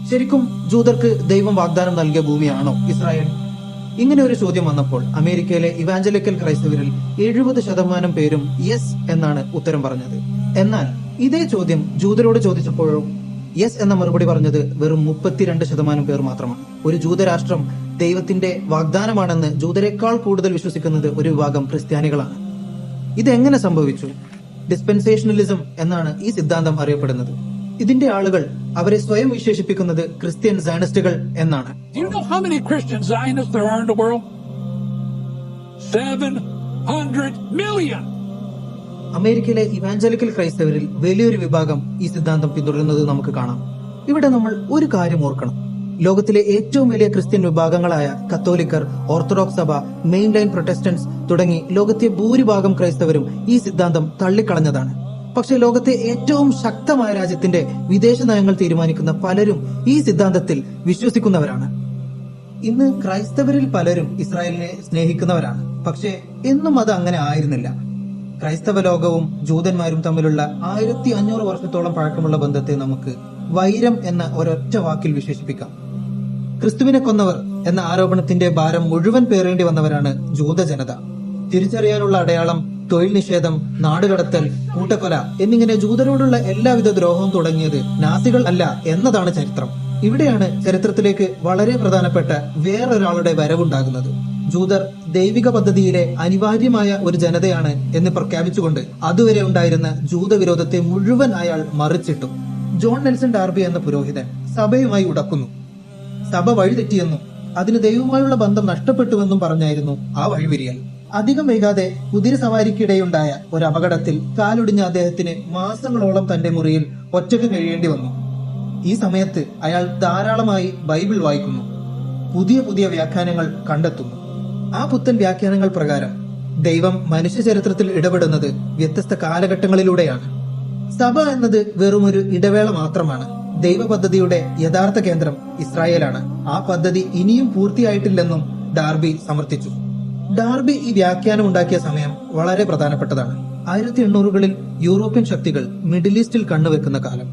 ശരിക്കും ജൂതർക്ക് ദൈവം വാഗ്ദാനം നൽകിയ ഭൂമിയാണോ ഇസ്രായേൽ? ഇങ്ങനെ ഒരു ചോദ്യം വന്നപ്പോൾ അമേരിക്കയിലെ ഇവാഞ്ചലിക്കൽ ക്രൈസ്തവരിൽ 70% പേരും യെസ് എന്നാണ് ഉത്തരം പറഞ്ഞത്. എന്നാൽ ഇതേ ചോദ്യം ജൂതരോട് ചോദിച്ചപ്പോഴും യെസ് എന്ന മറുപടി പറഞ്ഞത് വെറും 32% പേർ മാത്രമാണ്. ഒരു ജൂതരാഷ്ട്രം ദൈവത്തിന്റെ വാഗ്ദാനമാണെന്ന് ജൂതരെക്കാൾ കൂടുതൽ വിശ്വസിക്കുന്നത് ഒരു വിഭാഗം ക്രിസ്ത്യാനികളാണ്. ഇതെങ്ങനെ സംഭവിച്ചു? ഡിസ്പെൻസേഷണലിസം എന്നാണ് ഈ സിദ്ധാന്തം അറിയപ്പെടുന്നത്. ഇതിന്റെ ആളുകൾ അവരെ സ്വയം വിശേഷിപ്പിക്കുന്നത് ക്രിസ്ത്യൻ സയനിസ്റ്റുകൾ എന്നാണ്. Do you know how many Christian Zionists there are in the world? 700 million. അമേരിക്കയിലെ ഇവാഞ്ചലിക്കൽ ക്രൈസ്തവരിൽ വലിയൊരു വിഭാഗം ഈ സിദ്ധാന്തം പിന്തുടരുന്നത് നമുക്ക് കാണാം. ഇവിടെ നമ്മൾ ഒരു കാര്യം ഓർക്കണം. ലോകത്തിലെ ഏറ്റവും വലിയ ക്രിസ്ത്യൻ വിഭാഗങ്ങളായ കത്തോലിക്കർ, ഓർത്തഡോക്സ് സഭ, മെയിൻ ലൈൻ പ്രൊട്ടസ്റ്റന്റ്സ് തുടങ്ങി ലോകത്തെ ഭൂരിഭാഗം ക്രൈസ്തവരും ഈ സിദ്ധാന്തം തള്ളിക്കളഞ്ഞതാണ്. പക്ഷെ ലോകത്തെ ഏറ്റവും ശക്തമായ രാജ്യത്തിന്റെ വിദേശ നയങ്ങൾ തീരുമാനിക്കുന്ന പലരും ഈ സിദ്ധാന്തത്തിൽ വിശ്വസിക്കുന്നവരാണ്. ഇന്ന് ക്രൈസ്തവരിൽ പലരും ഇസ്രായേലിനെ സ്നേഹിക്കുന്നവരാണ്. പക്ഷെ എന്നും അത് അങ്ങനെ ആയിരുന്നില്ല. ക്രൈസ്തവ ലോകവും ജൂതന്മാരും തമ്മിലുള്ള 1500 വർഷത്തോളം പഴക്കമുള്ള ബന്ധത്തെ നമുക്ക് വൈരം എന്ന ഒരൊറ്റ വാക്കിൽ വിശേഷിപ്പിക്കാം. ക്രിസ്തുവിനെ കൊന്നവർ എന്ന ആരോപണത്തിന്റെ ഭാരം മുഴുവൻ പേറേണ്ടി വന്നവരാണ് ജൂത ജനത. തിരിച്ചറിയാനുള്ള അടയാളം തൊഴിൽ നിഷേധം, നാടുകടത്തൽ, കൂട്ടക്കൊല എന്നിങ്ങനെ ജൂതരോടുള്ള എല്ലാവിധ ദ്രോഹവും തുടങ്ങിയത് നാസികൾ അല്ല എന്നതാണ് ചരിത്രം. ഇവിടെയാണ് ചരിത്രത്തിലേക്ക് വളരെ പ്രധാനപ്പെട്ട വേറൊരാളുടെ വരവുണ്ടാകുന്നത്. ജൂതർ ദൈവിക പദ്ധതിയിലെ അനിവാര്യമായ ഒരു ജനതയാണ് എന്ന് പ്രഖ്യാപിച്ചുകൊണ്ട് അതുവരെ ഉണ്ടായിരുന്ന ജൂതവിരോധത്തെ മുഴുവൻ അയാൾ മറിച്ചിട്ടു. ജോൺ നെൽസൺ ഡാർബി എന്ന പുരോഹിതൻ സഭയുമായി ഉടക്കുന്നു. സഭ വഴിതെറ്റിയെന്നും അതിന് ദൈവവുമായുള്ള ബന്ധം നഷ്ടപ്പെട്ടുവെന്നും പറഞ്ഞായിരുന്നു ആ വഴിവിരിയൽ. അധികം വൈകാതെ കുതിര സവാരിക്കിടെയുണ്ടായ ഒരു അപകടത്തിൽ കാലൊടിഞ്ഞ അദ്ദേഹത്തിന് മാസങ്ങളോളം തന്റെ മുറിയിൽ ഒറ്റയ്ക്ക് കഴിയേണ്ടി വന്നു. ഈ സമയത്ത് അയാൾ ധാരാളമായി ബൈബിൾ വായിക്കുന്നു, പുതിയ പുതിയ വ്യാഖ്യാനങ്ങൾ കണ്ടെത്തുന്നു. ആ പുത്തൻ വ്യാഖ്യാനങ്ങൾ പ്രകാരം ദൈവം മനുഷ്യ ചരിത്രത്തിൽ ഇടപെടുന്നത് വ്യത്യസ്ത കാലഘട്ടങ്ങളിലൂടെയാണ്. സഭ എന്നത് വെറുമൊരു ഇടവേള മാത്രമാണ്. ദൈവ പദ്ധതിയുടെ യഥാർത്ഥ കേന്ദ്രം ഇസ്രായേലാണ്. ആ പദ്ധതി ഇനിയും പൂർത്തിയായിട്ടില്ലെന്നും ഡാർബി സമർത്ഥിച്ചു. ഡാർബി ഈ വ്യാഖ്യാനം ഉണ്ടാക്കിയ സമയം വളരെ പ്രധാനപ്പെട്ടതാണ്. 1800കളിൽ യൂറോപ്യൻ ശക്തികൾ മിഡിൽ ഈസ്റ്റിൽ കണ്ണുവെക്കുന്ന കാലം.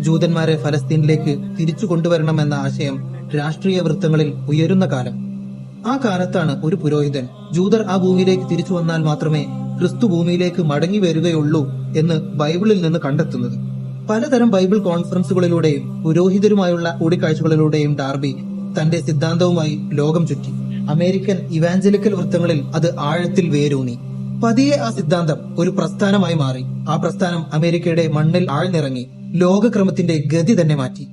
ജൂതന്മാരെ ഫലസ്തീനിലേക്ക് തിരിച്ചു കൊണ്ടുവരണമെന്ന ആശയം രാഷ്ട്രീയ വൃത്തങ്ങളിൽ ഉയരുന്ന കാലം. ആ കാലത്താണ് ഒരു പുരോഹിതൻ ജൂതർ ആ ഭൂമിയിലേക്ക് തിരിച്ചു വന്നാൽ മാത്രമേ ക്രിസ്തു ഭൂമിയിലേക്ക് മടങ്ങി വരികയുള്ളൂ എന്ന് ബൈബിളിൽ നിന്ന് കണ്ടെത്തുന്നത്. പലതരം ബൈബിൾ കോൺഫറൻസുകളിലൂടെയും പുരോഹിതരുമായുള്ള കൂടിക്കാഴ്ചകളിലൂടെയും ഡാർബി തന്റെ സിദ്ധാന്തവുമായി ലോകം ചുറ്റി. അമേരിക്കൻ ഇവാഞ്ചലിക്കൽ വൃത്തങ്ങളിൽ അത് ആഴത്തിൽ വേരൂന്നി. പതിയെ ആ സിദ്ധാന്തം ഒരു പ്രസ്ഥാനമായി മാറി. ആ പ്രസ്ഥാനം അമേരിക്കയുടെ മണ്ണിൽ ആഴ്ന്നിറങ്ങി ലോകക്രമത്തിന്റെ ഗതി തന്നെ മാറ്റി.